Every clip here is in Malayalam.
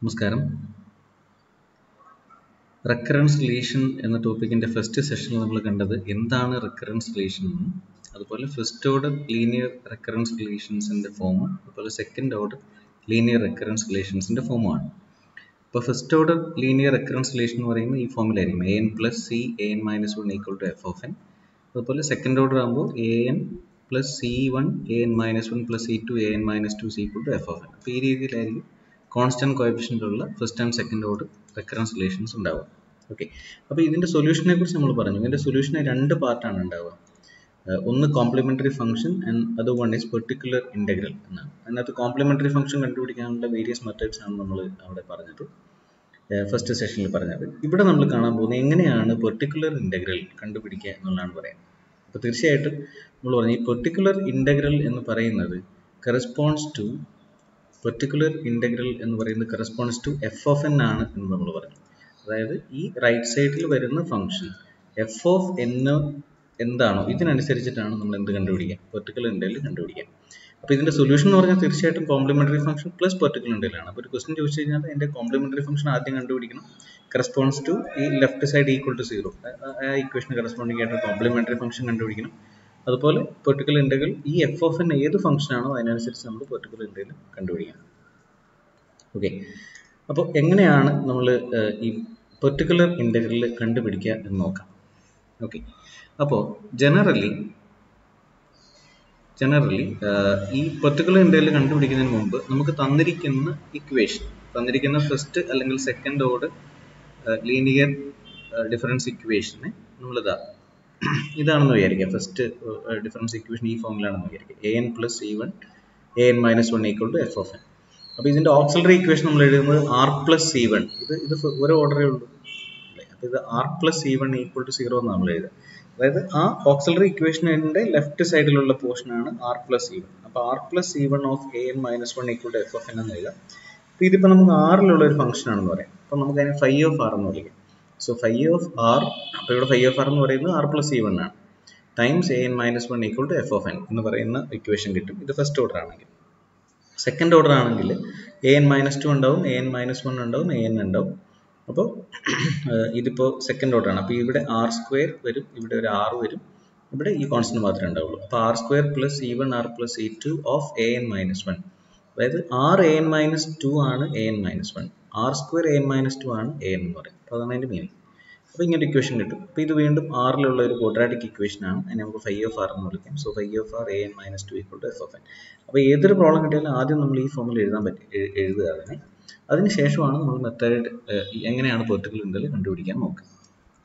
നമസ്കാരം. റെക്കറൻസ് റിലേഷൻ എന്ന ടോപ്പിക്കിൻ്റെ ഫസ്റ്റ് സെഷനിൽ നമ്മൾ കണ്ടത് എന്താണ് റെക്കറൻസ് റിലേഷൻ എന്നും, അതുപോലെ ഫസ്റ്റ് ഓർഡർ ലീനിയർ റെക്കറൻസ് റിലേഷൻസിൻ്റെ ഫോമും, അതുപോലെ സെക്കൻഡ് ഓർഡർ ലീനിയർ റെക്കറൻസ് റിലേഷൻസിൻ്റെ ഫോമുമാണ്. അപ്പോൾ first order linear recurrence relation എന്ന് പറയുന്നത് ഈ ഫോമിലായിരിക്കും an plus C an-1 equal to F of N. അതുപോലെ സെക്കൻഡ് ഓർഡർ ആകുമ്പോൾ an plus c1 an-1 plus c2 an-2 equal to F of N. അപ്പോൾ ഈ രീതിയിലായിരിക്കും കോൺസ്റ്റന്റ് കോഎഫിഷ്യൻ്റ് ഉള്ള first and second order recurrence relations ഉണ്ടാവുക. ഓക്കെ, അപ്പോൾ ഇതിൻ്റെ സൊല്യൂഷനെ കുറിച്ച് നമ്മൾ പറഞ്ഞു. ഇതിൻ്റെ സൊല്യൂഷന് രണ്ട് പാർട്ടാണ് ഉണ്ടാവുക. ഒന്ന് കോംപ്ലിമെൻ്ററി ഫംഗ്ഷൻ ആൻഡ് അത് വൺ ഈസ് പെർട്ടിക്കുലർ ഇൻ്റഗ്രൽ എന്നാണ്. അതിനകത്ത് കോംപ്ലിമെൻ്ററി ഫംഗ്ഷൻ കണ്ടുപിടിക്കാനുള്ള വേരിയസ് മെത്തേഡ്സ് ആണ് നമ്മൾ അവിടെ പറഞ്ഞത്, ഫസ്റ്റ് സെഷനിൽ പറഞ്ഞത്. ഇവിടെ നമ്മൾ കാണാൻ പോകുന്നത് എങ്ങനെയാണ് പെർട്ടിക്കുലർ ഇൻ്റഗ്രൽ കണ്ടുപിടിക്കുക എന്നുള്ളതാണ് പറയുന്നത്. അപ്പോൾ തീർച്ചയായിട്ടും നമ്മൾ പറഞ്ഞു ഈ പെർട്ടിക്കുലർ ഇൻ്റഗ്രൽ എന്ന് പറയുന്നത് corresponds to F of N ആണ് എന്ന് നമ്മൾ പറഞ്ഞു. അതായത് ഈ റൈറ്റ് സൈഡിൽ വരുന്ന ഫംഗ്ഷൻ എഫ് ഓഫ് എൻ എന്താണോ ഇതിനനുസരിച്ചിട്ടാണ് നമ്മൾ എന്ത് കണ്ടുപിടിക്കുക, പെർട്ടിക്കുലർ ഇൻ്റഗ്രൽ കണ്ടുപിടിക്കുക. അപ്പോൾ ഇതിൻ്റെ സൊല്യൂഷൻ എന്ന് പറഞ്ഞാൽ തീർച്ചയായിട്ടും complimentary function plus particular integral ആണ്. അപ്പോൾ ഒരു ക്വസ്റ്റൻ ചോദിച്ചു കഴിഞ്ഞാൽ എൻ്റെ കോംപ്ലിമെൻ്ററി ഫംഗ്ഷൻ ആദ്യം കണ്ടുപിടിക്കണം. കറസ്പോണ്ട്സ് ടു ഈ ലെഫ്റ്റ് സൈഡ് ഈക്വൽ ടു 0, ആ ഇക്വേഷന് കറസ്പോണ്ടിങ് ആയിട്ട് കോംപ്ലിമെൻ്ററി ഫംഗ്ഷൻ കണ്ടുപിടിക്കണം. അതുപോലെ പെർട്ടിക്കുലർ ഇൻ്റഗ്രൽ ഈ എഫ് ഓഫ് എൻ ഏത് ഫംഗ്ഷൻ ആണോ അതിനനുസരിച്ച് നമ്മൾ പെർട്ടിക്കുലർ ഇൻ്റഗ്രൽ കണ്ടുപിടിക്കണം. ഓക്കെ, അപ്പോൾ എങ്ങനെയാണ് നമ്മൾ ഈ പെർട്ടിക്കുലർ ഇൻ്റഗ്രൽ കണ്ടുപിടിക്കുക എന്ന് നോക്കാം. ഓക്കെ, അപ്പോൾ ജനറലി ഈ പെർട്ടിക്കുലർ ഇൻ്റഗ്രൽ കണ്ടുപിടിക്കുന്നതിന് മുമ്പ് നമുക്ക് തന്നിരിക്കുന്ന ഫസ്റ്റ് അല്ലെങ്കിൽ സെക്കൻഡ് ഓർഡർ ലീനിയർ ഡിഫറൻസ് ഇക്വേഷനെ ഇതാണെന്ന് വിചാരിക്കുക. ഫസ്റ്റ് ഡിഫറൻസ് ഇക്വേഷൻ ഈ ഫോമിലാണെന്ന് വിചാരിക്കുക. an plus c1 an-1 equal to F of N. അപ്പോൾ ഇതിൻ്റെ ഓക്സിലറി ഇക്വേഷൻ നമ്മൾ എഴുതുന്നത് r പ്ലസ് c1. ഇത് ഒരു ഓർഡറേ ഉള്ളൂ. അപ്പോൾ ഇത് r plus c1 equal to 0 എന്ന് നമ്മൾ എഴുതുക. അതായത് ആ ഓക്സിലറി ഇക്വേഷൻ്റെ ലെഫ്റ്റ് സൈഡിലുള്ള പോർഷനാണ് r പ്ലസ് c1. അപ്പോൾ r plus c1 of an-1 equal to F of N എന്ന് എഴുതാം. അപ്പോൾ ഇതിപ്പോൾ നമുക്ക് ആറിലുള്ള ഒരു ഫംഗ്ഷൻ ആണെന്ന് പറയാം. അപ്പോൾ നമുക്ക് അതിനെ ഫൈ ഓഫ് ആർ എന്ന് വിളിക്കാം. സോ ഫൈ ഓഫ് ആർ, അപ്പോൾ ഇവിടെ ഫൈ ഓഫ് ആർ എന്ന് പറയുന്നത് r പ്ലസ് c1 ആണ്, times an-1 equal to F of N എന്ന് പറയുന്ന ഇക്വേഷൻ കിട്ടും. ഇത് ഫസ്റ്റ് ഓർഡർ ആണെങ്കിൽ. സെക്കൻഡ് ഓർഡർ ആണെങ്കിൽ an-2 ഉണ്ടാവും, an-1 ഉണ്ടാവും, an ഉണ്ടാവും. അപ്പോൾ ഇതിപ്പോൾ സെക്കൻഡ് ഓർഡർ ആണ്. അപ്പോൾ ഇവിടെ ആർ സ്ക്വയർ വരും, ഇവിടെ ഒരു ആർ വരും, ഇവിടെ ഈ കോൺസ്റ്റന്റ് മാത്രമേ ഉണ്ടാവുള്ളൂ. അപ്പോൾ R square plus c1 r plus c2 of an-1. അതായത് r an-2 ആണ് an-1, ആർ സ്ക്വയർ an-2 ആണ് an എന്ന് പറയും. അപ്പോൾ അതാണ് അതിൻ്റെ മീനിങ്. അപ്പോൾ ഇങ്ങനെ ഇക്വേഷൻ കിട്ടും. അപ്പോൾ ഇത് വീണ്ടും ആറിലുള്ള ഒരു ക്വാഡ്രാറ്റിക് ഇക്വേഷൻ ആണ്. അതിനെ നമുക്ക് ഫൈ ഓഫ് ആർ എന്ന് വിളിക്കാം. So phi of R an-2 equal to F of N. അപ്പോൾ ഏതൊരു പ്രോബ്ലം കിട്ടിയാലും ആദ്യം നമ്മൾ ഈ ഫോമിൽ എഴുതുക അതിനെ. അതിനുശേഷമാണ് നമ്മൾ മെത്തേഡ് എങ്ങനെയാണ് പെർട്ടിക്കുലർ ഇൻ്റഗ്രൽ കണ്ടുപിടിക്കാൻ നോക്കുക.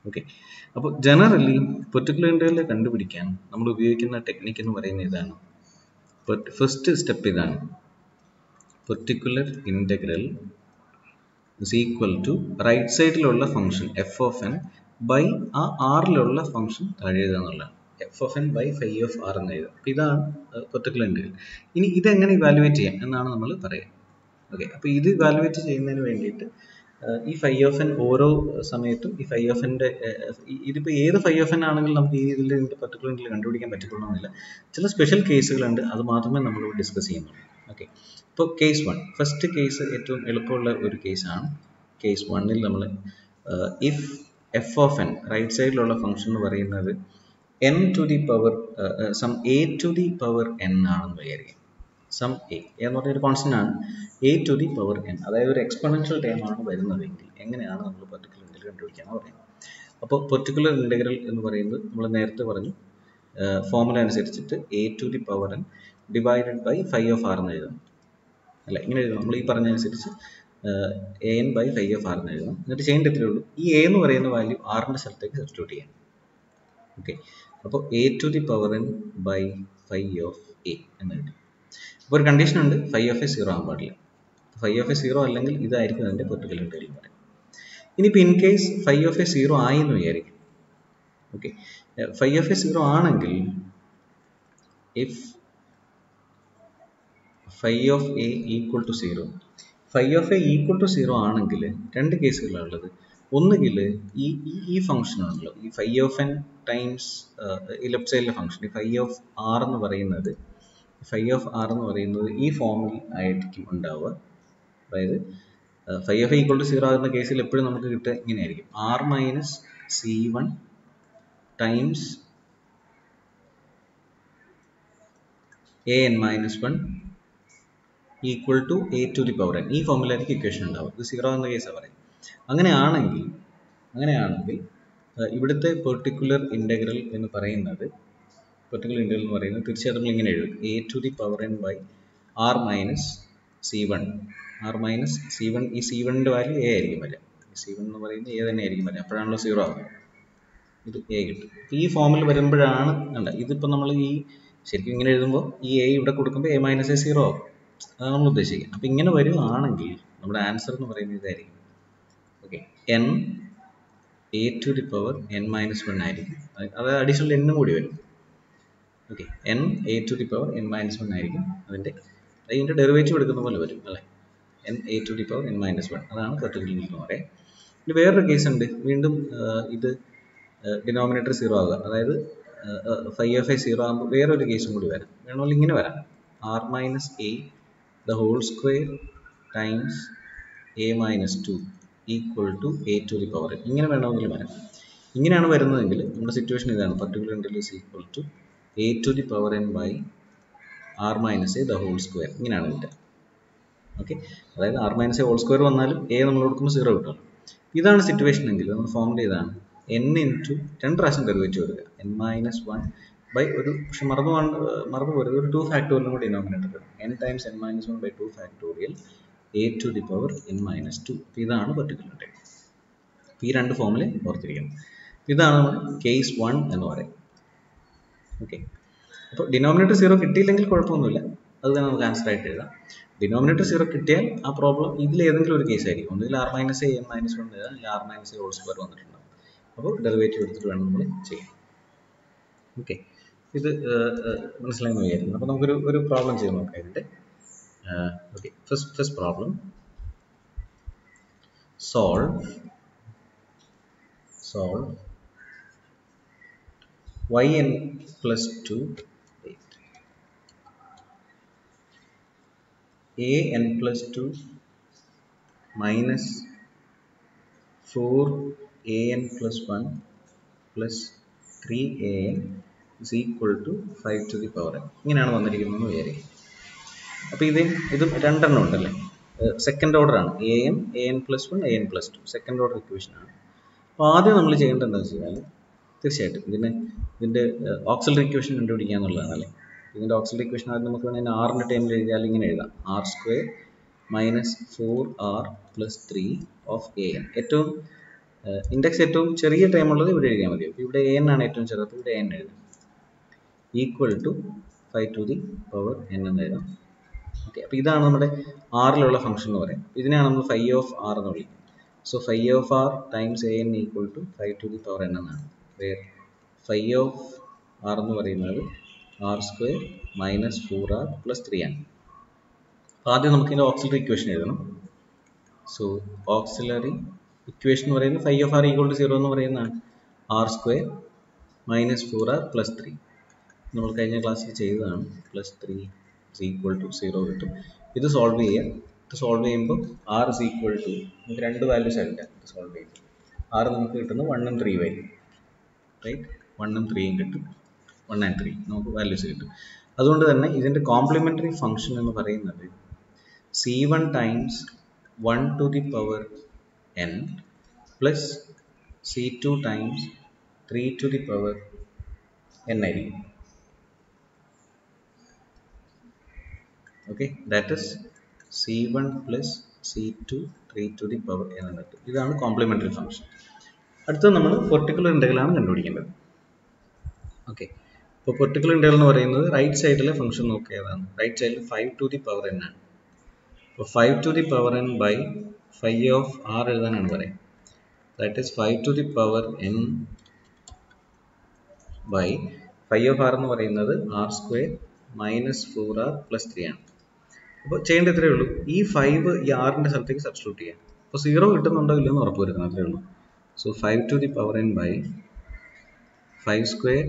ഓക്കെ, അപ്പോൾ ജനറലി പെർട്ടിക്കുലർ ഇൻ്റഗ്രൽ കണ്ടുപിടിക്കാൻ നമ്മൾ ഉപയോഗിക്കുന്ന ടെക്നിക്ക് എന്ന് പറയുന്നത് ഇതാണ്. ഫസ്റ്റ് സ്റ്റെപ്പ് ഇതാണ്. Particular integral is equal to right സൈഡിലുള്ള function f of n by ആ ആറിലുള്ള ഫംഗ്ഷൻ താഴെ എഴുതുക എന്നുള്ളതാണ്. F of n by phi of R എന്ന് എഴുതുക. അപ്പോൾ ഇതാണ് പെർട്ടിക്കുലർ ഇൻ്റഗ്രൽ. ഇനി ഇതെങ്ങനെ ഇവാലുവേറ്റ് ചെയ്യാം എന്നാണ് നമ്മൾ പറയുക. ഓക്കെ, അപ്പോൾ ഇത് ഇവാലുവേറ്റ് ചെയ്യുന്നതിന് വേണ്ടിയിട്ട് ഈ ഫൈ ഓഫ് എൻ ഓരോ സമയത്തും ഈ ഫൈ ഓഫ് എൻ്റെ ഇതിപ്പോൾ ഏത് ഫൈ ഓഫ് എൻ ആണെങ്കിലും നമുക്ക് ഈ ഇതിൻ്റെ പെർട്ടിക്കുലർ ഇൻ്റഗ്രൽ കണ്ടുപിടിക്കാൻ പറ്റിക്കൊള്ളണമെന്നില്ല. ചില സ്പെഷ്യൽ കേസുകളുണ്ട്, അത് മാത്രമേ നമ്മൾ ഡിസ്കസ് ചെയ്യുന്നുള്ളൂ. ഓക്കെ, ഇപ്പോൾ കേസ് 1, ഫസ്റ്റ് കേസ് ഏറ്റവും എളുപ്പമുള്ള ഒരു കേസാണ്. കേസ് 1ൽ നമ്മൾ if F of N right സൈഡിലുള്ള ഫംഗ്ഷൻ എന്ന് പറയുന്നത് n to the power some a to the power n ആണെന്ന് വിചാരിക്കാം. സം a എന്ന് പറഞ്ഞൊരു കോൺസ്റ്റന്റ് ആണ്, a to the power n, അതായത് ഒരു എക്സ്പൊണൻഷ്യൽ ടേം ആണ് വരുന്നതെങ്കിൽ എങ്ങനെയാണ് നമ്മൾ പെർട്ടിക്കുലർ ഇൻ്റഗ്രൽ കണ്ടുപിടിക്കാമെന്ന് പറയുന്നത്. അപ്പോൾ പെർട്ടിക്കുലർ ഇൻ്റഗ്രൽ എന്ന് പറയുന്നത് നമ്മൾ നേരത്തെ പറഞ്ഞു, ഫോർമുല അനുസരിച്ചിട്ട് a to the power n divided by phi of R എന്ന് എഴുതണം. അല്ല, ഇങ്ങനെ എഴുതണം. നമ്മൾ ഈ പറഞ്ഞതനുസരിച്ച് an by phi of R എന്ന് എഴുതണം. എന്നിട്ട് ചെയ്യേണ്ട ഇത്രയേ ഉള്ളൂ, ഈ a എന്ന് പറയുന്ന വാല്യൂ ആറിൻ്റെ സ്ഥലത്തേക്ക് സബ്സ്റ്റിറ്റ്യൂട്ട് ചെയ്യാം. ഓക്കെ, അപ്പോൾ a to the power n by phi of a എന്ന് കിട്ടും. അപ്പോൾ ഒരു കണ്ടീഷൻ ഉണ്ട്, ഫൈ ഓഫ് എ 0 ആകാൻ പാടില്ല. ഫൈ ഓഫ് എ 0 അല്ലെങ്കിൽ ഇതായിരിക്കും അതിൻ്റെ പെർട്ടിക്കുലർ ഇൻ്റഗ്രൽ എന്ന് പറയുന്നത്. ഇനിയിപ്പോൾ in case phi of A 0 ആയി എന്ന് വിചാരിക്കും. ഓക്കെ, ഫൈ ഓഫ് എ 0 ആണെങ്കിൽ if phi of A equal to 0, phi of A equal to 0 ആണെങ്കിൽ രണ്ട് കേസുകളാണുള്ളത്. ഒന്നുകിൽ ഈ ഫംഗ്ഷൻ ആണല്ലോ, ഈ ഫൈ ഓഫ് എൻ ടൈംസ് ഈ ലെഫ്റ്റ് സൈഡിലെ ഫംഗ്ഷൻ, ഈ ഫൈ ഓഫ് ആർ എന്ന് പറയുന്നത് ഈ ഫോമിൽ ആയിരിക്കും ഉണ്ടാവുക. അതായത് phi of a equal to 0 ആകുന്ന കേസിൽ എപ്പോഴും നമുക്ക് കിട്ടുക ഇങ്ങനെയായിരിക്കും, r minus c1 times an minus 1 equal to a to the power n. ഈ ഫോമിലായിരിക്കും ഇക്വേഷൻ ഉണ്ടാവും. ഇത് 0 എന്ന കേസാണ് പറയും. അങ്ങനെയാണെങ്കിൽ ഇവിടുത്തെ പെർട്ടിക്കുലർ ഇൻ്റഗ്രൽ എന്ന് പറയുന്നത് തീർച്ചയായിട്ടും ഇങ്ങനെ എഴുതും, a to the power n by r minus c1. ഈ c1ൻ്റെ വാല്യൂ a ആയിരിക്കും വരിക. c1 എന്ന് പറയുന്നത് a തന്നെ ആയിരിക്കും വരിക. അപ്പോഴാണല്ലോ 0 ആകുന്നത്. ഇത് a കിട്ടും. ഈ ഫോമിൽ വരുമ്പോഴാണ് അല്ല, ഇതിപ്പോൾ നമ്മൾ ഈ ശരിക്കും ഇങ്ങനെ എഴുതുമ്പോൾ ഈ a ഇവിടെ കൊടുക്കുമ്പോൾ a മൈനസ് a 0 ആകും. അതാണ് നമ്മൾ ഉദ്ദേശിക്കുക. അപ്പോൾ ഇങ്ങനെ വരുവാണെങ്കിൽ നമ്മുടെ ആൻസർ എന്ന് പറയുന്നത് ഇതായിരിക്കും. Okay, n a to the power n minus 1 ആയിരിക്കും. അത് അഡീഷണൽ n കൂടി വരും. Okay, n a to the power n minus 1 ആയിരിക്കും. അതിൻ്റെ ഡെറിവേറ്റീവ് എടുക്കുന്ന പോലെ വരും അല്ലേ, n a to the power n minus 1. അതാണ് പെർട്ടിക്കുലർ എന്ന് പറയാം. ഇനി വേറൊരു കേസ് ഉണ്ട്. വീണ്ടും ഇത് ഡിനോമിനേറ്റർ 0 ആകുക, അതായത് phi of a 0 ആകുമ്പോൾ വേറൊരു കേസും കൂടി വരാം. വേണമെങ്കിൽ ഇങ്ങനെ വരാം, r minus a the whole square times a minus 2 equal to a to the power n. ഇങ്ങനെ വേണമെങ്കിലും വരാം. ഇങ്ങനെയാണ് വരുന്നതെങ്കിൽ നമ്മുടെ സിറ്റുവേഷൻ ഇതാണ്, particular interval is equal to a to the power n by r minus a the whole square. ഇങ്ങനെയാണ് കിട്ടുക. ഓക്കെ, അതായത് r minus a whole square വന്നാലും a നമ്മൾ കൊടുക്കുമ്പോൾ 0 കിട്ടും. ഇതാണ് സിറ്റുവേഷൻ എങ്കിൽ നമ്മൾ ഫോമിൽ ഇതാണ് n ഇൻറ്റു 2 പ്രാവശ്യം ഡെറിവേറ്റീവ് എടുക്കുക, n മൈനസ് 1 ബൈ ഒരു, പക്ഷെ മറന്നു പോരുത്, ഒരു 2 ഫാക്ടോറിയലും കൂടി ഡിനോമിനേറ്റർ എടുക്കും, n times n minus 1 by 2 factorial a to the power n minus 2. ഇതാണ് പെർട്ടിക്കുലർ ഇൻ്റഗ്രൽ. ഈ രണ്ട് ഫോമിൽ ഓർത്തിരിക്കണം. ഇതാണ് നമ്മൾ കേസ് 1 എന്ന് പറയും. ഓക്കെ, അപ്പോൾ ഡിനോമിനേറ്റർ 0 കിട്ടിയില്ലെങ്കിൽ കുഴപ്പമൊന്നുമില്ല, അത് തന്നെ നമുക്ക് ആൻസർ ആയിട്ട് എഴുതാം. ഡിനോമിനേറ്റർ 0 കിട്ടിയാൽ ആ പ്രോബ്ലം ഇതിൽ ഏതെങ്കിലും ഒരു കേസ് ആയിരിക്കും. ഒന്നുകിൽ r minus a n minus 1 എഴുതാം, അല്ലെങ്കിൽ r minus a whole square വന്നിട്ടുണ്ടാകും. അപ്പോൾ ഡെറിവേറ്റീവ് എടുത്തിട്ട് വേണം നമ്മൾ ചെയ്യാം. ഓക്കെ, ഇത് മനസ്സിലായി വിചാരിക്കുന്നു. അപ്പോൾ നമുക്കൊരു പ്രോബ്ലം ചെയ്ത് നോക്കാം ഇതിൻ്റെ. Okay, first problem, solve yn plus 2 an plus 2 minus 4an plus 1 plus 3an is equal to 5 to the power n. ഇങ്ങനെയാണ് വന്നിരിക്കുന്നതെന്ന് വിചാരിക്കും. അപ്പോൾ ഇതും രണ്ടെണ്ണം ഉണ്ടല്ലേ, സെക്കൻഡ് ഓർഡർ ആണ്. an plus 1 an plus 2 second order equation ആണ്. അപ്പോൾ ആദ്യം നമ്മൾ ചെയ്യേണ്ടത് എന്താണെന്ന് വെച്ച് കഴിഞ്ഞാൽ തീർച്ചയായിട്ടും ഇതിൻ്റെ ഓക്സിലറി ഇക്വേഷൻ കണ്ടുപിടിക്കുക എന്നുള്ളതാണ് അല്ലേ. ഇതിൻ്റെ ഓക്സിലറി ഇക്വേഷൻ ആദ്യം നമുക്ക് വേണമെങ്കിൽ ആറിൻ്റെ ടൈമിൽ എഴുതിയാൽ ഇങ്ങനെ എഴുതാം, r square minus 4r plus 3 of an. ഏറ്റവും ഇൻഡെക്സ് ഏറ്റവും ചെറിയ ടൈം ഉള്ളത് ഇവിടെ എഴുതിയാൽ മതി. അപ്പോൾ ഇവിടെ an ആണ് ഏറ്റവും ചെറുത്, അപ്പോൾ ഇവിടെ n എഴുതാം, equal to 5 to the power n എന്ന് എഴുതാം. ഓക്കെ, അപ്പോൾ ഇതാണ് നമ്മുടെ ആറിലുള്ള ഫംഗ്ഷൻ എന്ന് പറയും. ഇതിനെയാണ് നമ്മൾ phi of r എന്ന് വിളിക്കുന്നത്. So phi of r times an equal to 5 to the power n എന്നാണ്. വേർ phi of r എന്ന് പറയുന്നത് r square minus 4r plus 3 ആണ്. അപ്പോൾ ആദ്യം നമുക്ക് ഇതിൻ്റെ ഓക്സിലറി ഇക്വേഷൻ എഴുതണം. സോ ഓക്സിലറി ഇക്വേഷൻ എന്ന് പറയുന്നത് phi of r equal to 0 എന്ന് പറയുന്നതാണ്, r square minus 4r plus 3. നമ്മൾ കഴിഞ്ഞ ക്ലാസ്സിൽ ചെയ്തതാണ്. പ്ലസ് 3 is equal to 0 കിട്ടും. ഇത് സോൾവ് ചെയ്യാം. ഇത് സോൾവ് ചെയ്യുമ്പോൾ r is equal to നമുക്ക് രണ്ട് വാല്യൂസ് ആയില്ല. ഇത് സോൾവ് ചെയ്യുമ്പോൾ r നമുക്ക് കിട്ടുന്നത് 1 ഉം 3 ആയിരിക്കും, റൈറ്റ്. 1 ഉം 3 ഉം കിട്ടും, 1 and 3 നമുക്ക് വാല്യൂസ് കിട്ടും. അതുകൊണ്ട് തന്നെ ഇതിൻ്റെ കോംപ്ലിമെൻ്ററി ഫംഗ്ഷൻ എന്ന് പറയുന്നത് c1 times 1 to the power n plus c2 times 3 to the power n ആയിരിക്കും. Okay, that is c1 plus c2 3 to the power n എന്ന് കിട്ടും. ഇതാണ് കോംപ്ലിമെൻ്ററി ഫംഗ്ഷൻ. അടുത്തത് നമ്മൾ പെർട്ടിക്കുലർ ഇൻ്റഗ്രലാണ് കണ്ടുപിടിക്കേണ്ടത്. ഓക്കെ, ഇപ്പോൾ പെർട്ടിക്കുലർ ഇൻ്റഗ്രൽ എന്ന് പറയുന്നത് റൈറ്റ് സൈഡിലെ ഫംഗ്ഷൻ നോക്കിയതാണ്. റൈറ്റ് സൈഡിൽ 5 to the power n ആണ്. അപ്പോൾ 5 to the power n by phi of r എഴുതാനാണ് പറയുന്നത്. That is 5 to the power n by phi of r എന്ന് പറയുന്നത് r square minus 4r plus 3 ആണ്. അപ്പോൾ ചെയ്യേണ്ട ഇത്രയേ ഉള്ളൂ, ഈ 5 ഈ ആറിൻ്റെ സ്ഥലത്തേക്ക് സബ്സ്റ്റിറ്റ്യൂട്ട് ചെയ്യാം. അപ്പോൾ 0 കിട്ടുന്നുണ്ടോ ഇല്ലെന്ന് ഉറപ്പ് വരുന്നത്, അത്രയേ ഉള്ളൂ. So 5 to the power n by 5 square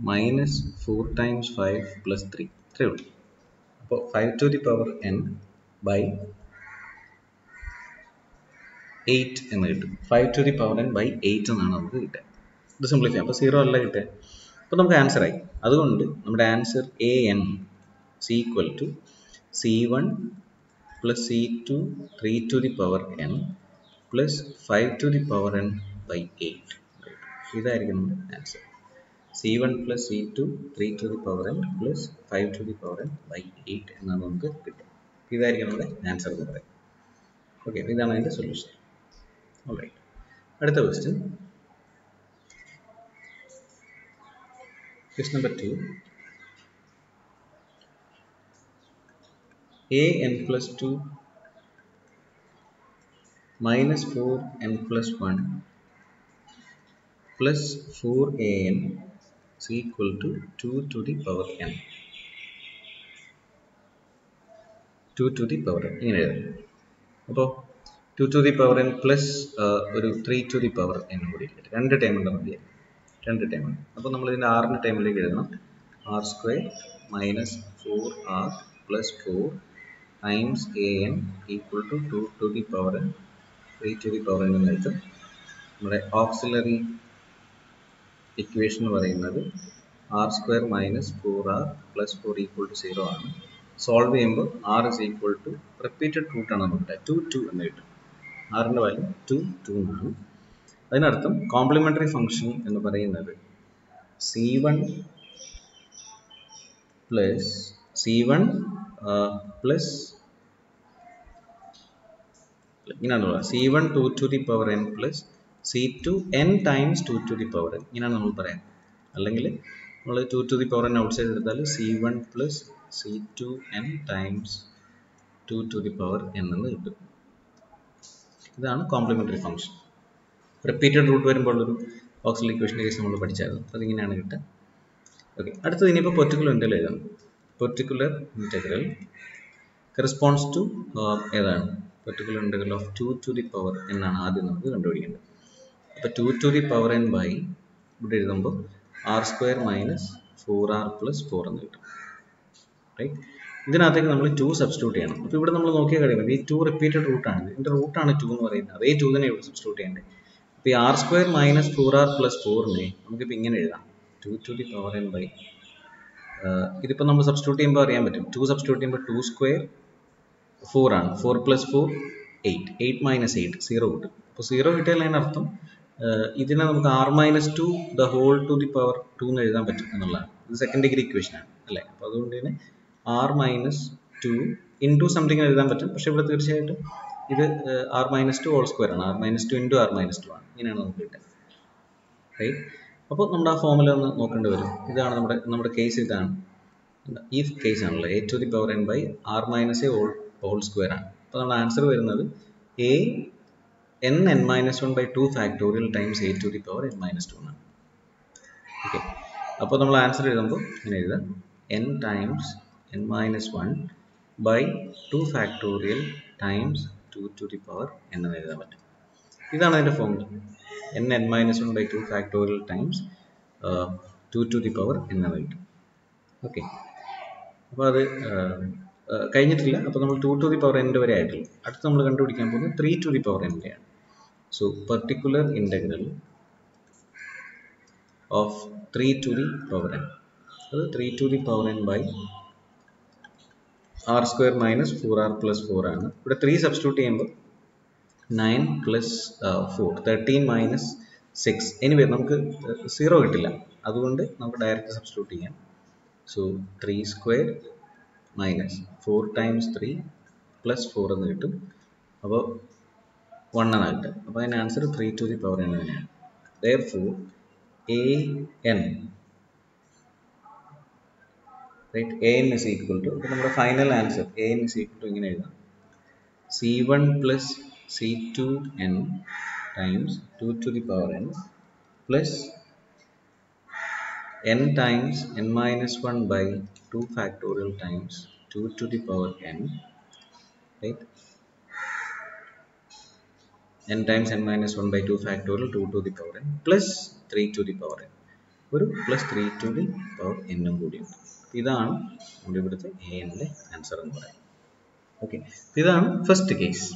minus 4 times 5 plus 3, ഇത്രയേ ഉള്ളൂ. അപ്പോൾ 5 to the power n by 8 എന്ന് കിട്ടും. 5 to the power n by 8 എന്നാണ് നമുക്ക് കിട്ടുക. ഇത് സിംപ്ലിഫൈ, അപ്പോൾ 0 അല്ല കിട്ടുക. അപ്പോൾ നമുക്ക് ആൻസർ ആയി. അതുകൊണ്ട് നമ്മുടെ answer an is equal to c1 plus c2 3 to the power n plus 5 to the power n by 8. ഇതായിരിക്കും നമ്മുടെ answer. c1 plus c2 3 to the power n plus 5 to the power n by 8 എന്നാണ് നമുക്ക് കിട്ടുക. ഇതായിരിക്കും നമ്മുടെ ആൻസർ എന്ന് പറയുന്നത്. ഓക്കെ, ഇതാണ് അതിൻ്റെ സൊല്യൂഷൻ. ഓൾറൈറ്റ്, അടുത്ത question. Question number 2. an plus 2 minus 4n plus 1 plus 4an is equal to 2 to the power n. 2 to the power n ഇങ്ങനെ എഴുതാം. അപ്പോൾ 2 to the power n plus ഒരു 3 to the power n കൂടി കിട്ടും. രണ്ട് ടൈം ഉണ്ടെന്ന് മതിയായി, രണ്ട് ടൈം ഉണ്ട്. അപ്പോൾ നമ്മൾ ഇതിൻ്റെ ആറിൻ്റെ ടൈമിലേക്ക് എഴുതണം. r square minus 4r plus 4 times an equal to 2 to the power n 3 to the power n എന്ന് എഴുതും. നമ്മുടെ ഓക്സിലറി ഇക്വേഷൻ എന്ന് പറയുന്നത് r square minus 4r plus 4 equal to 0 ആണ്. സോൾവ് ചെയ്യുമ്പോൾ r is equal to repeated root ആണ് നമുക്ക് 2 2 എന്ന് കിട്ടും. ആറിൻ്റെ വാല്യൂ 2 2 എന്നാണ്. അതിനർത്ഥം കോംപ്ലിമെൻ്ററി ഫംഗ്ഷൻ എന്ന് പറയുന്നത് c1 പ്ലസ് ഇങ്ങനെയാണ് പറയുക, c1 2 to the power n plus c2 n times 2 to the power n ഇങ്ങനെയാണ് നമ്മൾ പറയാം. അല്ലെങ്കിൽ നമ്മൾ 2 to the power n out side എടുത്താൽ c1 plus c2 n times 2 to the power n എന്ന് കിട്ടും. ഇതാണ് കോംപ്ലിമെൻ്ററി ഫംഗ്ഷൻ. റിപ്പീറ്റഡ് റൂട്ട് വരുമ്പോൾ ഒരു ഓക്സിലറി ഇക്വേഷൻ്റെ കേസ് നമ്മൾ പഠിച്ചായിരുന്നു. അപ്പോൾ അതിങ്ങനെയാണ് കിട്ടുക. ഓക്കെ, അടുത്തത് ഇനിയിപ്പോൾ പെർട്ടിക്കുലർ ഇൻ്റഗ്രൽ എഴുതണം. പെർട്ടിക്കുലർ ഇൻ്റഗ്രൽ കറസ്പോണ്ട്സ് ടു ഏതാണ്? Particular integral of 2 to the power n ആണ് ആദ്യം നമുക്ക് കണ്ടുപിടിക്കേണ്ടത്. അപ്പോൾ 2 to the power n by ഇവിടെ എഴുതുമ്പോൾ r square minus 4r plus 4 എന്ന് കിട്ടും. റൈറ്റ്, ഇതിനകത്തേക്ക് നമ്മൾ 2 സബ്സ്റ്റിറ്റ്യൂട്ട് ചെയ്യണം. അപ്പോൾ ഇവിടെ നമ്മൾ നോക്കിയാൽ കഴിയുമ്പോൾ ഈ 2 റിപ്പീറ്റഡ് റൂട്ടാണ്, ഇതിൻ്റെ റൂട്ടാണ് 2 എന്ന് പറയുന്നത്. അതേ 2 തന്നെ ഇവിടെ സബ്സ്റ്റിറ്റ്യൂട്ട് ചെയ്യേണ്ടത്. അപ്പോൾ ഈ r square minus 4r plus 4നെ നമുക്കിപ്പോൾ ഇങ്ങനെ എഴുതാം, 2 to the power n by ഇതിപ്പോൾ നമ്മൾ സബ്സ്റ്റിറ്റ്യൂട്ട് ചെയ്യുമ്പോൾ അറിയാൻ പറ്റും. 2 സബ്സ്റ്റിറ്റ്യൂട്ട് ചെയ്യുമ്പോൾ 2 സ്ക്വയർ 4 ആണ്, 4 പ്ലസ് 4 8, 8 മൈനസ് 8 0 കിട്ടും. അപ്പോൾ 0 കിട്ടിയാൽ അതിനർത്ഥം ഇതിനെ നമുക്ക് r minus 2 the whole to the power 2 എന്ന് എഴുതാൻ പറ്റും എന്നുള്ളതാണ്. ഇത് സെക്കൻഡ് ഡിഗ്രി ഇക്വേഷനാണ് അല്ലേ. അപ്പോൾ അതുകൊണ്ട് തന്നെ r മൈനസ് 2 ഇൻറ്റു സംതിങ് എഴുതാൻ പറ്റും. പക്ഷേ ഇവിടെ തീർച്ചയായിട്ടും ഇത് r മൈനസ് 2 ഹോൾ സ്ക്വയർ ആണ്, r minus 2 into r minus 2 ആണ്. ഇങ്ങനെയാണ് നമുക്ക് കിട്ടുക. റൈറ്റ്, അപ്പോൾ നമ്മുടെ ആ ഫോമുല ഒന്ന് നോക്കേണ്ടി വരും. ഇതാണ് നമ്മുടെ കേസ്, ഇതാണ് ഈ കേസ് ആണല്ലോ, a to the power n by r minus A whole square ആണ്. അപ്പോൾ നമ്മുടെ ആൻസർ വരുന്നത് n minus 1 by 2 factorial times a to the power n minus 2 എന്നാണ്. ഓക്കെ, അപ്പോൾ നമ്മൾ ആൻസർ എഴുതുമ്പോൾ ഇങ്ങനെ എഴുതാം, n times n minus 1 by 2 factorial times 2 to the power n എന്ന് എഴുതാൻ പറ്റും. ഇതാണ് അതിൻ്റെ formula, n minus 1 by 2 factorial times 2 to the power n എന്ന് കിട്ടും. ഓക്കെ, അപ്പോൾ അത് കഴിഞ്ഞിട്ടില്ല. അപ്പോൾ നമ്മൾ 2 to the power n വരെ ആയിട്ടുള്ളൂ. അടുത്ത് നമ്മൾ കണ്ടുപിടിക്കാൻ പോകുന്നത് 3 to the power n ആണ്. So particular integral of 3 to the power n, അത് 3 to the power n by r square minus 4r plus 4 ആണ്. ഇവിടെ 3 സബ്സ്റ്റിറ്റ്യൂട്ട് ചെയ്യുമ്പോൾ 9 പ്ലസ് 4 13 മൈനസ് 6. എനിവേ നമുക്ക് 0 കിട്ടില്ല, അതുകൊണ്ട് നമുക്ക് ഡയറക്റ്റ് സബ്സ്റ്റിറ്റ്യൂട്ട് ചെയ്യാം. So 3 square minus 4 times 3 plus 4 എന്ന് കിട്ടും. അപ്പോൾ 1 എന്നാണ് കിട്ടുക. അപ്പോൾ അതിൻ്റെ answer 3 to the power n തന്നെയാണ്. Therefore an right, an is equal to, ഇപ്പോൾ നമ്മുടെ final answer an is equal to ഇങ്ങനെ എഴുതാം, c1 plus c2n times 2 to the power n plus n times n minus 1 by 2 factorial times 2 to the power n, right, n times n minus 1 by 2 factorial 2 to the power n plus 3 to the power n, ഒരു plus 3 to the power n കൂടിയുണ്ട്. ഇതാണ് നമ്മുടെ ഇവിടുത്തെ എൻ്റെ ആൻസർ എന്ന് പറയുന്നത്. ഓക്കെ, ഇതാണ് ഫസ്റ്റ് കേസ്.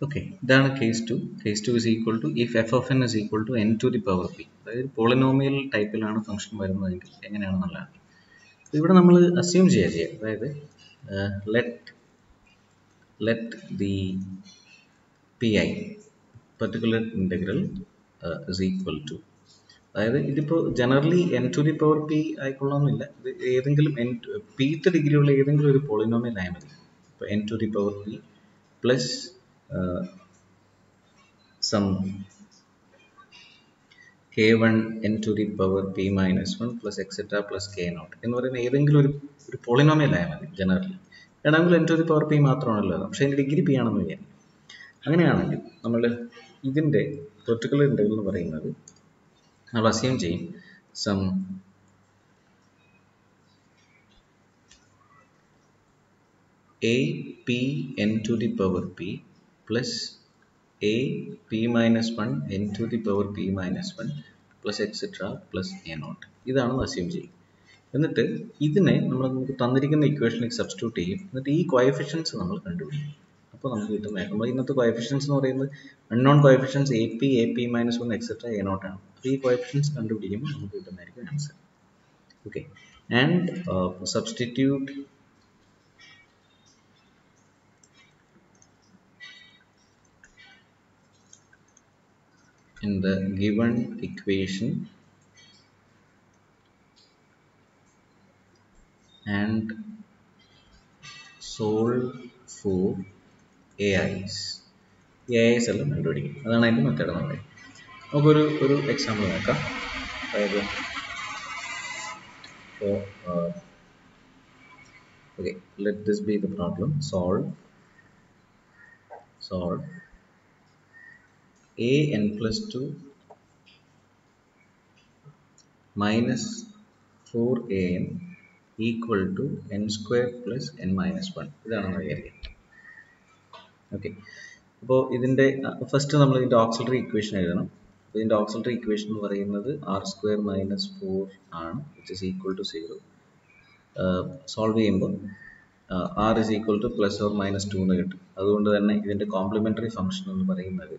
ഓക്കെ, ഇതാണ് case 2. Case 2 is equal to if F of n is equal to n to the power p. അതായത് പോളിനോമിയൽ ടൈപ്പിലാണ് ഫംഗ്ഷൻ വരുന്നതെങ്കിൽ എങ്ങനെയാണെന്നുള്ളതാണ്. ഇവിടെ നമ്മൾ അസ്യൂം ചെയ്യുക, അതായത് let the p i particular integral is equal to, അതായത് ഇതിപ്പോൾ generally n to the power p ആയിക്കൊള്ളണമെന്നില്ല, ഇത് ഏതെങ്കിലും pth ഡിഗ്രിയുള്ള ഏതെങ്കിലും ഒരു പോളിനോമിയൽ ആയാൽ മതി. ഇപ്പോൾ N to the power P plus some k1 n to the power p minus 1 plus etc plus k0 എന്ന് പറയുന്ന ഏതെങ്കിലും ഒരു പോളിനോമിയൽ ആയാൽ മതി ജനറലി. വേണമെങ്കിൽ n to the power p മാത്രമാണല്ലോ, പക്ഷേ അതിൻ്റെ ഡിഗ്രി p ആണെന്ന് വിചാരിക്കും. അങ്ങനെയാണെങ്കിൽ നമ്മൾ ഇതിൻ്റെ പെർട്ടിക്കുലർ ഇൻ്റഗ്രൽ എന്ന് പറയുന്നത് നമ്മൾ അസ്യൂം ചെയ്യും some a p n to the power p plus a p minus 1 n to the power p minus 1 plus etc plus a0. ഇതാണ് അസ്യൂം ചെയ്യും. എന്നിട്ട് ഇതിനെ നമുക്ക് തന്നിരിക്കുന്ന ഇക്വേഷനിലേക്ക് സബ്സ്റ്റിറ്റ്യൂട്ട് ചെയ്യും. എന്നിട്ട് ഈ കോഎഫിഷ്യൻസ് നമ്മൾ കണ്ടുപിടിക്കും. അപ്പോൾ നമുക്ക് കിട്ടുന്ന നമ്മൾ ഇന്നത്തെ കോഎഫിഷ്യൻസ് എന്ന് പറയുന്നത് unknown coefficients A P minus 1 etcetera A naught ആണ്. അപ്പോൾ ഈ കോഎഫിഷ്യൻസ് കണ്ടുപിടിക്കുമ്പോൾ നമുക്ക് കിട്ടുന്നതായിരിക്കും answer. Okay, and substitute in the given equation and solve for AIs. AIs എല്ലാം കണ്ടുപിടിക്കും. അതാണ് അതിൻ്റെ മെത്തേഡ്. നമുക്കൊരു എക്സാമ്പിൾ നോക്കാം. അതായത് okay, let this be the problem. solve a n plus 2 minus 4an equal to n square plus n minus 1. ഇതാണെന്ന് വിചാരിക്കാം. ഓക്കെ, അപ്പോൾ ഇതിൻ്റെ ഫസ്റ്റ് നമ്മൾ ഇതിൻ്റെ ഓക്സിലറി ഇക്വേഷൻ എഴുതണം. അപ്പോൾ ഇതിൻ്റെ ഓക്സിലറി ഇക്വേഷൻ എന്ന് പറയുന്നത് ആർ സ്ക്വയർ മൈനസ് 4 ആണ്, which is equal to 0. Solve ചെയ്യുമ്പോൾ r is equal to plus or minus 2 എന്ന് കിട്ടും. അതുകൊണ്ട് തന്നെ ഇതിൻ്റെ കോംപ്ലിമെൻ്ററി ഫംഗ്ഷൻ എന്ന് പറയുന്നത്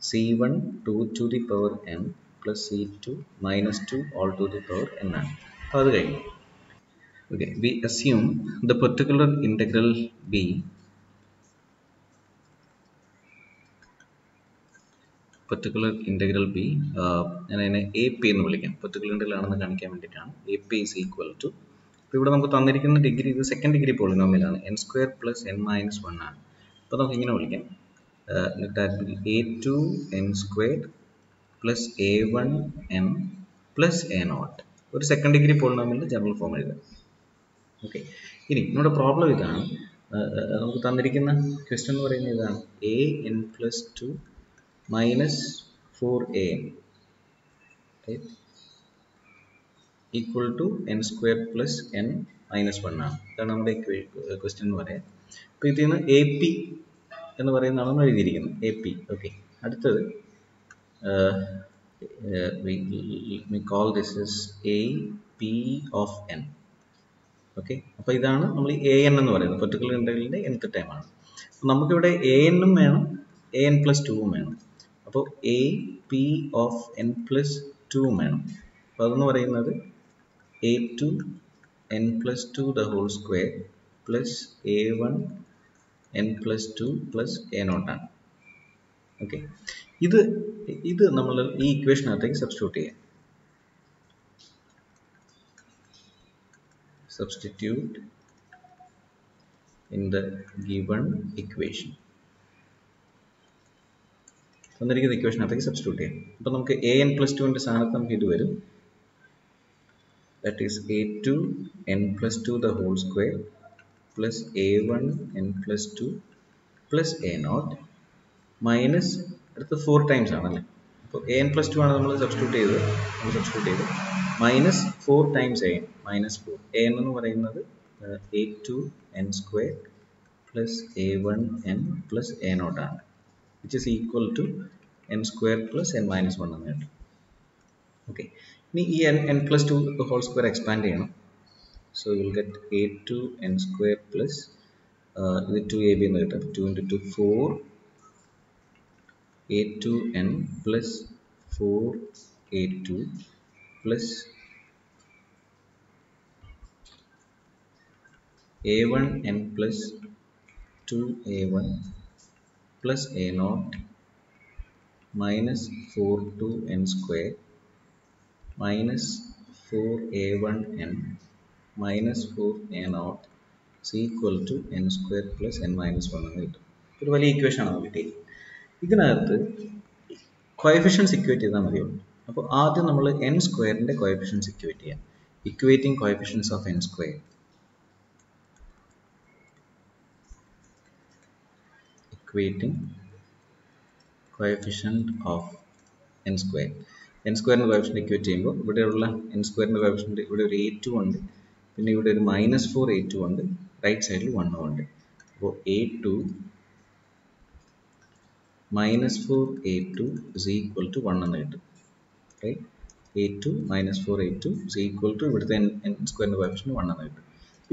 c1 2 to the power n plus c2 minus 2 all to the power n ആണ്. അപ്പോൾ അത് കഴിഞ്ഞു. Okay, we assume the particular integral b ഞാൻ അതിനെ എ പി എന്ന് വിളിക്കാം. പെർട്ടിക്കുലർ ഇൻ്റഗ്രൽ ആണെന്ന് കാണിക്കാൻ വേണ്ടിയിട്ടാണ്. A P is equal to, ഇപ്പോൾ ഇവിടെ നമുക്ക് തന്നിരിക്കുന്ന ഡിഗ്രി ഇത് സെക്കൻഡ് ഡിഗ്രി പോളിനോമിയലാണ്, N square plus N minus 1 ആണ്. അപ്പോൾ നമുക്ക് ഇങ്ങനെ വിളിക്കാം, that will be a2 n squared plus a1 n plus a0. ഒരു സെക്കൻഡ് ഡിഗ്രി പോളിനോമിയലിൻ്റെ ജനറൽ ഫോം എഴുതാം. ഓക്കെ, ഇനി നമ്മുടെ പ്രോബ്ലം ഇതാണ്. നമുക്ക് തന്നിരിക്കുന്ന ക്വസ്റ്റ്യൻ എന്ന് പറയുന്നത് ഇതാണ്, A N plus 2 minus 4an equal to N square plus N minus 1 ആണ്. ഇതാണ് നമ്മുടെ ക്വസ്റ്റ്യൻ എന്ന് പറയാം. അപ്പോൾ ഇതിൽ നിന്ന് എ പി എന്ന് പറയുന്നതാണ് നമ്മൾ എഴുതിയിരിക്കുന്നത്, എ പി. ഓക്കെ, അടുത്തത് we call this as a p of n. Okay, അപ്പോൾ ഇതാണ് നമ്മൾ എ എൻ എന്ന് പറയുന്നത്, പെർട്ടിക്കുലർ ഇൻ്റഗ്രലിൻ്റെ nth ടൈം ആണ്. അപ്പോൾ നമുക്കിവിടെ എ എന്നും വേണം എ എൻ പ്ലസ് 2ഉം വേണം. അപ്പോൾ a p of n plus 2ഉം വേണം. അപ്പോൾ അതെന്ന് പറയുന്നത് a2 n plus 2 the whole square plus a1 n plus 2 plus a0 ആണ്. ഓക്കെ, ഇത് നമ്മൾ ഈ ഇക്വേഷനകത്തേക്ക് സബ്സ്റ്റിറ്റ്യൂട്ട് ചെയ്യാം. Substitute in the given equation. തന്നിരിക്കുന്ന ഇക്വേഷനകത്തേക്ക് സബ്സ്റ്റിറ്റ്യൂട്ട് ചെയ്യാം. അപ്പോൾ നമുക്ക് എ എൻ പ്ലസ് 2ൻ്റെ സ്ഥാനത്ത് നമുക്ക് ഇത് വരും, that is a2 n plus 2 the whole square plus a1 n plus 2 plus a0 minus അടുത്ത് 4 ടൈംസ് ആണല്ലേ. അപ്പോൾ എ എൻ പ്ലസ് 2 ആണ് നമ്മൾ സബ്സ്റ്റിറ്റ്യൂട്ട് ചെയ്ത് minus 4 times a n minus 4. A n എന്ന് പറയുന്നത് a2 n square plus a1 n plus a0 ആണ്, which is equal to n square plus n minus 1 എന്ന് കിട്ടും. ഓക്കെ, ഇനി ഈ n plus 2 whole square expand ചെയ്യണം. So you will get a2 n square plus ഇത് 2ab എന്ന് കിട്ടും. 2 into 2 4 a2n plus 4a2 plus a1n plus 2a1 plus a0 minus 4 2n square minus 4a1n minus 4a0 is equal to n square plus n minus 1 എന്ന് കിട്ടും. ഒരു വലിയ ഇക്വേഷൻ ആണ് കിട്ടിയത്. ഇതിനകത്ത് കോഎഫിഷ്യൻസ് ഇക്വേറ്റ് ചെയ്താൽ മതിയുള്ളൂ. അപ്പോൾ ആദ്യം നമ്മൾ n സ്ക്വയറിൻ്റെ കോഎഫിഷ്യൻസ് ഇക്വേറ്റ് ചെയ്യാം. Equating coefficients of n square. Equating coefficient of n square. n സ്ക്വയറിൻ്റെ കോഎഫിഷ്യൻറ്റ് ഇക്വേറ്റ് ചെയ്യുമ്പോൾ ഇവിടെയുള്ള n സ്ക്വയറിൻ്റെ കോഎഫിഷ്യൻറ്റ് ഇവിടെ ഒരു a2 ഉണ്ട്, പിന്നെ ഇവിടെ ഒരു -4a2 ഉണ്ട്, റൈറ്റ് സൈഡിൽ 1 ഉണ്ട്. അപ്പോൾ a2 -4a2 is equal to 1 എന്ന് കിട്ടും. Right, a2 -4a2 is equal to ഇവിടുത്തെ n സ്ക്വയറിൻ്റെ കോഎഫിഷ്യൻറ്റ് 1 എന്ന് കിട്ടും.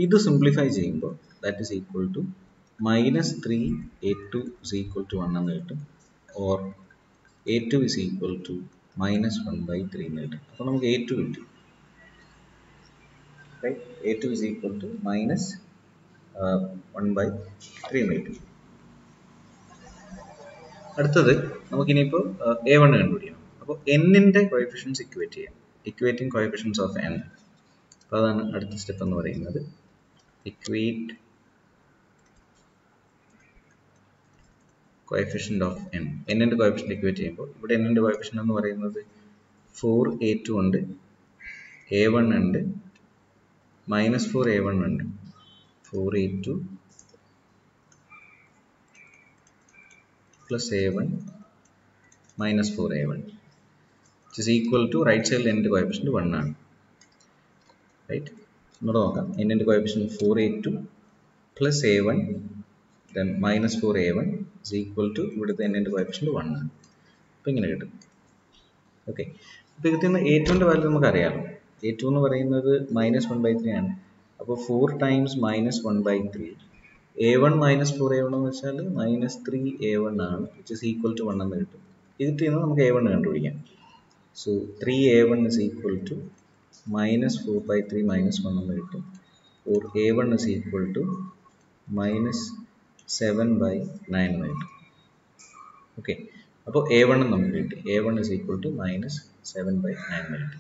ഇത് സിംപ്ലിഫൈ ചെയ്യുമ്പോൾ that is equal to -3a2 is equal to 1 എന്ന് കിട്ടും, or a2 is equal to -1/3 എന്ന് കിട്ടും. അപ്പോൾ നമുക്ക് a2 കിട്ടും. Right, a2 is equal to -1/3 എന്ന് കിട്ടും. അടുത്തത് നമുക്കിനിയിപ്പോൾ a1 കണ്ടുപിടിക്കണം. അപ്പോൾ n-ൻ്റെ കോഎഫിഷ്യൻസ് ഇക്വേറ്റ് ചെയ്യാം. Equating coefficients of n. അപ്പോൾ അതാണ് അടുത്ത സ്റ്റെപ്പ് എന്ന് പറയുന്നത്. Equate coefficient of n. n-ൻ്റെ കോഎഫിഷ്യൻറ്റ് ഇക്വേറ്റ് ചെയ്യുമ്പോൾ ഇവിടെ n-ൻ്റെ കോഎഫിഷ്യൻറ്റ് എന്ന് പറയുന്നത് 4a2 ഉണ്ട്, a1 ഉണ്ട്, -4a1 ഉണ്ട്, 4a2 plus a1 minus 4a1 which is equal to right side n-ന്റെ കോഎഫിഷ്യൻറ്റ് 1 ആണ്. റൈറ്റ്, ഒന്നുകൂടെ നോക്കാം. n-ൻ്റെ കോഎഫിഷ്യൻറ്റ് 4a2 plus a1 then minus 4a1 is equal to ഇവിടുത്തെ n-ൻ്റെ കോഎഫിഷ്യൻറ്റ് 1 ആണ്. അപ്പോൾ ഇങ്ങനെ കിട്ടും. ഓക്കെ, അപ്പോൾ ഇതിൽ നിന്ന് a2-ൻ്റെ വാല്യൂ നമുക്കറിയാമല്ലോ. a2 എന്ന് പറയുന്നത് -1/3 ആണ്. അപ്പോൾ 4 times -1/3, a1 -4a1 എന്ന് വെച്ചാൽ -3a1 ആണ്, വിച്ച് ഇസ് ഈക്വൽ ടു 1 എന്ന് കിട്ടും. ഇതിൽ നിന്ന് നമുക്ക് a1 കണ്ടുപിടിക്കാം. So 3a1 is equal to -4/3 -1 എന്ന് കിട്ടും, or a1 is equal to -7/9 എന്ന് കിട്ടും. ഓക്കെ, അപ്പോൾ a1 നമുക്ക് കിട്ടി. a1 is equal to -7/9 എന്ന് കിട്ടി.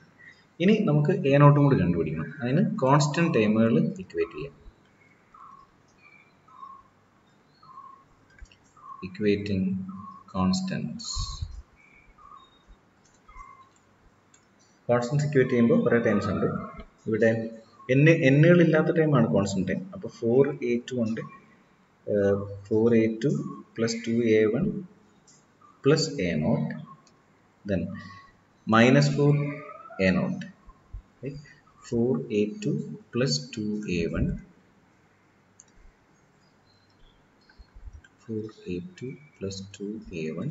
ഇനി നമുക്ക് a0 കൂടി കണ്ടുപിടിക്കണം. അതിന് കോൺസ്റ്റന്റ് ടേമുകൾ ഇക്വേറ്റ് ചെയ്യാം. Equating constants. കോൺസ്റ്റൻസ് ഇക്വേറ്റ് ചെയ്യുമ്പോൾ കുറേ ടൈംസ് ഉണ്ട്. ഇവിടെ എന്നുകളില്ലാത്ത ടൈമാണ് കോൺസ്റ്റന്റ് ടൈം. അപ്പോൾ 4a2 ഉണ്ട്, 4a2 plus 2a1 plus a0, then -4a0, right? 4a2 plus 2a1, 4a2 plus 2a1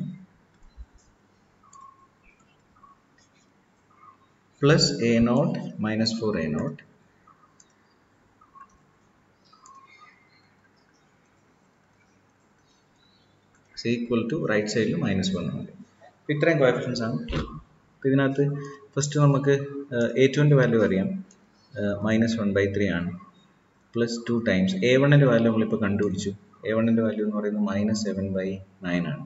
plus a0 minus 4a0 is equal to right side -1 ഉണ്ട്. അപ്പോൾ ഇത്രയും കോഎഫിഷ്യൻസ് ആണ്. അപ്പോൾ ഇതിനകത്ത് ഫസ്റ്റ് നമുക്ക് a2-ൻ്റെ വാല്യൂ അറിയാം, -1/3 ആണ്, പ്ലസ് 2 ടൈംസ് a1-ൻ്റെ വാല്യൂ നമ്മളിപ്പോൾ കണ്ടുപിടിച്ചു. a1-ൻ്റെ വാല്യൂ എന്ന് പറയുന്നത് -7/9 ആണ്.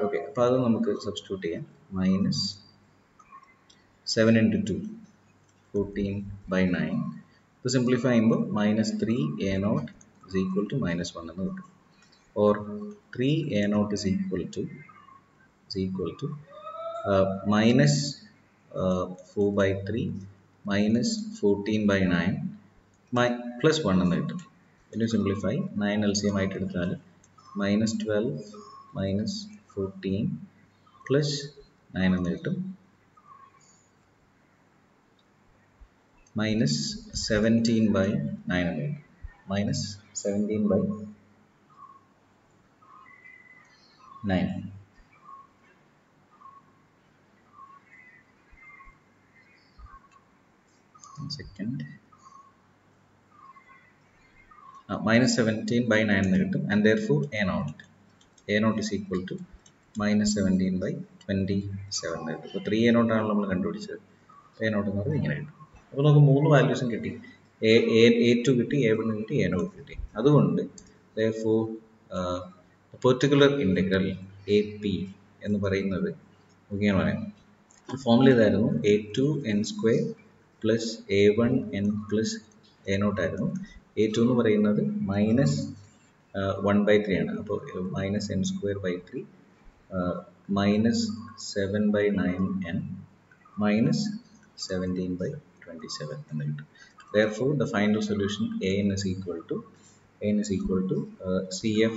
ഓക്കെ, അപ്പോൾ അത് നമുക്ക് സബ്സ്റ്റിറ്റ്യൂട്ട് ചെയ്യാം. -7 into 2 14/9. ഇപ്പോൾ സിംപ്ലിഫൈ ചെയ്യുമ്പോൾ -3a0 is equal to -1 എന്ന് കിട്ടും, or 3a0 is equal to -4/3 -14/9 plus 1 എന്ന് കിട്ടും. പിന്നെ സിംപ്ലിഫൈ 9 LCM ആയിട്ട് എടുത്താൽ -12 -14 plus 9 എന്ന് കിട്ടും, -17/9 എന്ന് കിട്ടും. -17/9. സെക്കൻഡ്, -17/9 എന്ന് കിട്ടും. And therefore a0 is equal to minus 17 by 27. ഇപ്പോൾ 3a0 ആണല്ലോ നമ്മൾ കണ്ടുപിടിച്ചത്. a0 എന്ന് പറയുന്നത് ഇങ്ങനെ കിട്ടും. അപ്പോൾ നമുക്ക് 3 വാല്യൂസും കിട്ടി. a2 കിട്ടി, a1 കിട്ടി, a0 കിട്ടി. അതുകൊണ്ട് therefore പെർട്ടിക്കുലർ ഇൻ്റഗ്രൽ AP എന്ന് പറയുന്നത് നോക്കിയാണ് പറയാം. ഫോർമുല ഇതായിരുന്നു, a2n² plus a1n plus a0 ആയിരുന്നു. a2 എന്ന് പറയുന്നത് -1/3 ആണ്. അപ്പോൾ -n²/3 -7/9n -17/27 എന്ന് കിട്ടും. Therefore, the final solution an is equal to CF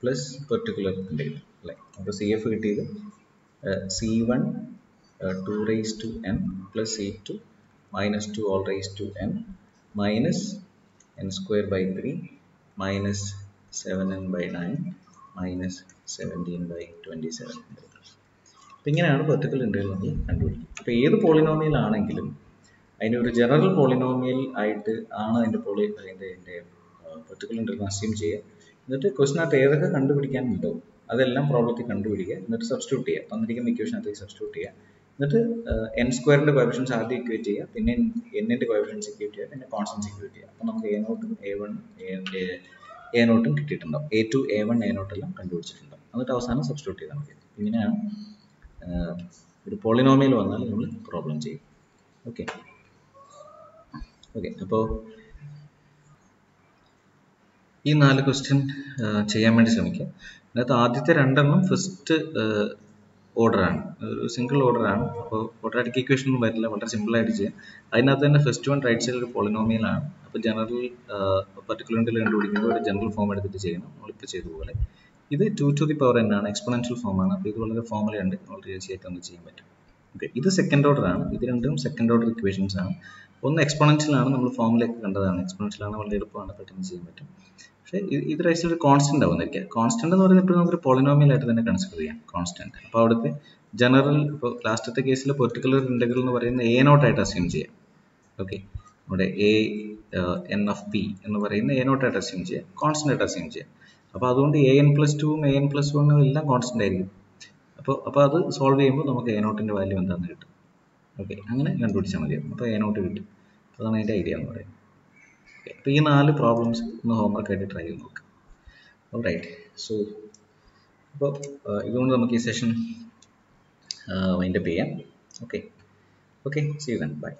plus particular integral. അല്ലേ? അപ്പോൾ CF കിട്ടിയത് C1 2 raised to n plus C2 -2 all raised to n minus n²/3 minus 7n/9 minus 17/27. അപ്പോൾ ഇങ്ങനെയാണ് പെർട്ടിക്കുലർ ഇൻ്റഗ്രൽ നമ്മൾ കണ്ടുപിടിക്കുക. അപ്പോൾ ഏത് പോളിനോമിയൽ ആണെങ്കിലും അതിൻ്റെ ഒരു ജനറൽ പോളിനോമിയൽ ആയിട്ട് ആണ് അതിൻ്റെ പെർട്ടിക്കുലർ ഇൻ്റഗ്രൽ അസ്യൂം ചെയ്യുക. എന്നിട്ട് ക്വസ്റ്റിനകത്ത് ഏതൊക്കെ കണ്ടുപിടിക്കാനുണ്ടോ അതെല്ലാം പ്രോബ്ലത്തിൽ കണ്ടുപിടിക്കുക. എന്നിട്ട് സബ്സ്റ്റിറ്റ്യൂട്ട് ചെയ്യുക. തന്നിരിക്കുന്ന ഇക്വേഷനകത്തേക്ക് സബ്സ്റ്റിറ്റ്യൂട്ട് ചെയ്യുക. എന്നിട്ട് n² കോഎഫിഷ്യൻസ് ആദ്യം ഇക്വേറ്റ് ചെയ്യുക, പിന്നെ n-ൻ്റെ കോഎഫിഷ്യൻസ് ഇക്വേറ്റ് ചെയ്യുക, പിന്നെ കോൺസ്റ്റൻസ് ഇക്വേറ്റ് ചെയ്യുക. അപ്പോൾ നമുക്ക് a0ഉം a1 a0ഉം കിട്ടിയിട്ടുണ്ടാവും. a2 a1 a0 എല്ലാം കണ്ടുപിടിച്ചിട്ടുണ്ടാവും. എന്നിട്ട് അവസാനം സബ്സ്റ്റിറ്റ്യൂട്ട് ചെയ്താൽ മതി. ഇങ്ങനെയാണ് ഒരു പോളിനോമിയൽ വന്നാൽ നമ്മൾ പ്രോബ്ലം ചെയ്യും. ഓക്കെ. അപ്പോൾ ഈ 4 ക്വസ്റ്റ്യൻ ചെയ്യാൻ വേണ്ടി ശ്രമിക്കുക. അതിനകത്ത് ആദ്യത്തെ 2 എണ്ണം ഫസ്റ്റ് ഓർഡറാണ്, ഒരു സിംഗിൾ ഓർഡറാണ്. അപ്പോൾ ക്വാഡ്രാറ്റിക് ഇക്വേഷൻ ഒന്നും വരില്ല, വളരെ സിമ്പിളായിട്ട് ചെയ്യാം. അതിനകത്ത് തന്നെ ഫസ്റ്റ് വൺ റൈറ്റ് സൈഡിൽ ഒരു പോളിനോമിയലാണ്. അപ്പോൾ ജനറൽ പെർട്ടിക്കുലർ ഇൻ്റഗ്രൽ കണ്ടുപിടിക്കുമ്പോൾ ഒരു ജനറൽ ഫോം എടുത്തിട്ട് ചെയ്യണം, നമ്മളിപ്പോൾ ചെയ്തതുപോലെ. ഇത് 2 to the power n ആണ്, എക്സ്പൊണൻഷ്യൽ ഫോമാണ്. അപ്പോൾ ഇത് വളരെ ഫോർമുലയുണ്ട്, വളരെ ഈസിയായിട്ട് നമുക്ക് ചെയ്യാൻ പറ്റും. ഓക്കെ, ഇത് സെക്കൻഡ് ഓർഡർ ആണ്. ഇത് രണ്ടും സെക്കൻഡ് ഓർഡർ ഇക്വേഷൻസ് ആണ്. ഒന്ന് എക്സ്പൊണൻഷ്യൽ ആണ്, നമ്മൾ ഫോമിലേക്ക് കണ്ടതാണ്. എക്സ്പൊണൻഷ്യൽ ആണ്, വളരെ എളുപ്പമാണ്, പെട്ടെന്ന് ചെയ്യാൻ പറ്റും. പക്ഷേ ഇത് റൈറ്റ് സൈഡിൽ കോൺസ്റ്റന്റ് ആവുന്നിരിക്കുക. കോൺസ്റ്റന്റ് എന്ന് പറയുന്നത് ഇപ്പോൾ നമുക്കൊരു പോളിനോമിയൽ ആയിട്ട് തന്നെ കൺസിഡർ ചെയ്യാം കോൺസ്റ്റന്റ്. അപ്പോൾ അവിടുത്തെ ജനറൽ, ഇപ്പോൾ ലാസ്റ്റത്തെ കേസിൽ പെർട്ടിക്കുലർ ഇൻ്റഗ്രൽ എന്ന് പറയുന്നത് a0 ആയിട്ട് അസ്യൂം ചെയ്യാം. ഓക്കെ, നമ്മുടെ an(p) എന്ന് പറയുന്ന a0 ആയിട്ട് അസ്യൂം ചെയ്യാം, കോൺസ്റ്റന്റ് ആയിട്ട് അസ്യൂം ചെയ്യാം. അപ്പോൾ അതുകൊണ്ട് an+2ഉം an+1ഉം എല്ലാം കോൺസ്റ്റന്റ് ആയിരിക്കും. അപ്പോൾ അത് സോൾവ് ചെയ്യുമ്പോൾ നമുക്ക് a0ൻ്റെ വാല്യൂ എന്താണെന്ന് കിട്ടും. ഓക്കെ, അങ്ങനെ കണ്ടുപിടിച്ചാൽ മതിയാവും. അപ്പോൾ a0 കിട്ടും. അതാണ് അതിൻ്റെ ഐഡിയ എന്ന് പറയുന്നത്. അപ്പോൾ ഈ 4 പ്രോബ്ലംസ് ഒന്ന് ഹോംവർക്ക് ആയിട്ട് ട്രൈ ചെയ്ത് നോക്കാം. ഓൾറൈറ്റ്. സോ അപ്പോൾ ഇതുകൊണ്ട് നമുക്ക് ഈ സെഷൻ വൈൻഡപ്പ് ചെയ്യാം. Okay, see you then. By.